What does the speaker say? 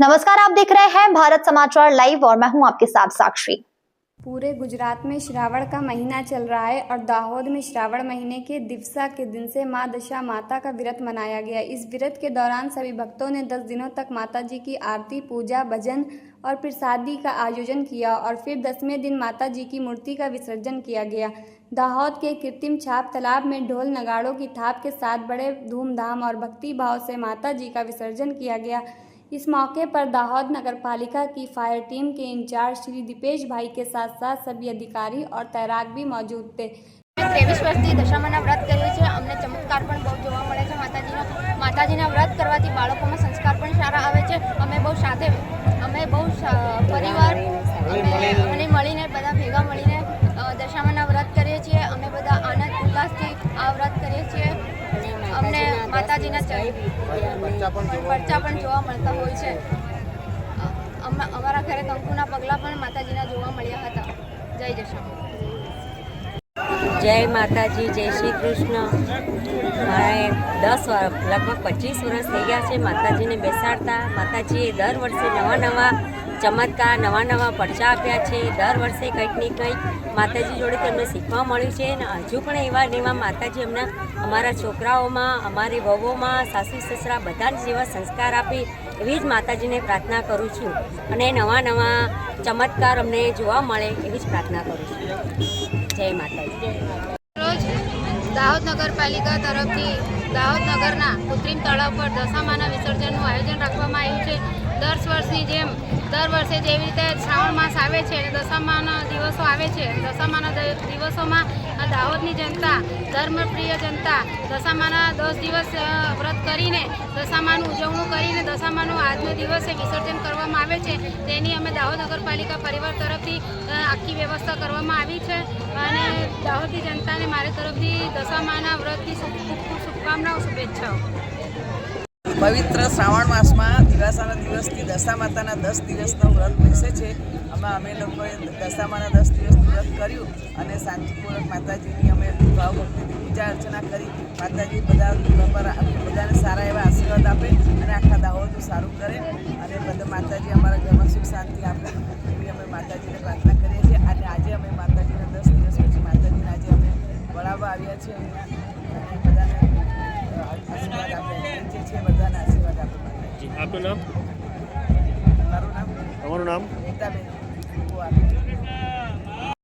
नमस्कार, आप देख रहे हैं भारत समाचार लाइव और मैं हूं आपके साथ साक्षी। पूरे गुजरात में श्रावण का महीना चल रहा है और दाहोद में श्रावण महीने के दिवसा के दिन से मां दशा माता का व्रत मनाया गया। इस व्रत के दौरान सभी भक्तों ने 10 दिनों तक माता जी की आरती, पूजा, भजन और प्रसादी का आयोजन किया और फिर 10वें दिन माता जी की मूर्ति का विसर्जन किया गया। दाहोद के कृत्रिम छाप तालाब में ढोल नगाड़ों की थाप के साथ बड़े धूमधाम और भक्ति भाव से माता जी का विसर्जन किया गया। इस मौके पर दाहोद नगर पालिका की फायर टीम के इंचार्ज श्री दीपेश भाई के साथ साथ सभी अधिकारी और तैराक भी मौजूद थे। 23 વર્ષથી દશામાના વ્રત કર્યું છે। અમને ચમત્કાર પણ બહુ જોવા મળે છે। માતાજીના વ્રત કરવાથી બાળકોમાં સંસ્કાર પણ સારા આવે છે। અમે બહુ પરિવાર અને મળીને બધા ભેગા મળીને દશામાના વ્રત કરીએ છીએ। અમે બધા આનંદ ઉલ્લાસથી આ વ્રત કરીએ છીએ। અમને માતાજીના પરચા પણ જોવા મળતા હોય છે। અમારા ઘરે કંકુના પગલા પણ માતાજીના જોવા મળ્યા હતા। જય દશામા। जय माताजी, जय श्री कृष्ण। मारे 10 लगभग 25 वर्ष थी गया है माताजी ने बेसाड़ता। माताजीए दर वर्षे नवा नवा चमत्कार, नवा नवा परचा आप्या है। दर वर्षे कंईक ने कंईक माताजी जोड़े तमने शीखवा मळ्युं छे। हजू पण एवा ने एवा माताजी अमने अमारा छोकराओमां, अमारी वहुओमां, सासू ससरा बधाने जेवा संस्कार आपे एवी ज माताजीने प्रार्थना करूँ छूं अने नवा नवा चमत्कार अमने जोवा मळे एवी ज प्रार्थना करूँ छूं। जय माताजी। रोज दाहोद नगरपालिका तरफथी दाहोद नगरना कृत्रिम तळाव पर दशामाना विसर्जनનું આયોજન રાખવામાં આવ્યું છે। દર વર્ષે જેવી રીતે શ્રાવણ માસ આવે છે અને દશામાના દિવસો આવે છે, દશામાના દિવસોમાં દાહોદની જનતા, ધર્મપ્રિય જનતા દશામાના 10 દિવસ વ્રત કરીને દશામાનું ઉજવણું કરીને દશામાનું આજનો દિવસે વિસર્જન કરવામાં આવે છે। તેની અમે દાહોદ નગરપાલિકા પરિવાર તરફથી આખી વ્યવસ્થા કરવામાં આવી છે અને દાહોદની જનતાને મારી તરફથી દશામાના વ્રતની ખૂબ ખૂબ શુભકામનાઓ, શુભેચ્છાઓ। पवित्र श्रावण मास में दिवासाना दिवसथी दशा माताना 10 दिवसनो व्रत बेसे छे। अमे लोकोए दशामाना 10 दिवस व्रत कर्युं अने शांतिपूर्वक माताजीनी अमे भाव भक्तिथी पूजा अर्चना करी। माताजी बधाने सारा एवा आशीर्वाद आपे अने आखा दाहोदनुं सारुं करे अने बधा माताजी अमारा घरमां सुख शांति आपे एवी अमे माताजीने प्रार्थना करीए छीए। अने आजे अमे माताजीने 10 दिवस पछी माताजीने आजे अमे वळाववा आव्या छीए अहींया अने बधाने आशीर्वाद आपे छे। बधाने आशीर्वाद आपे। आपનું નામ? મારું નામ તમારું નામ? નીતાબેન।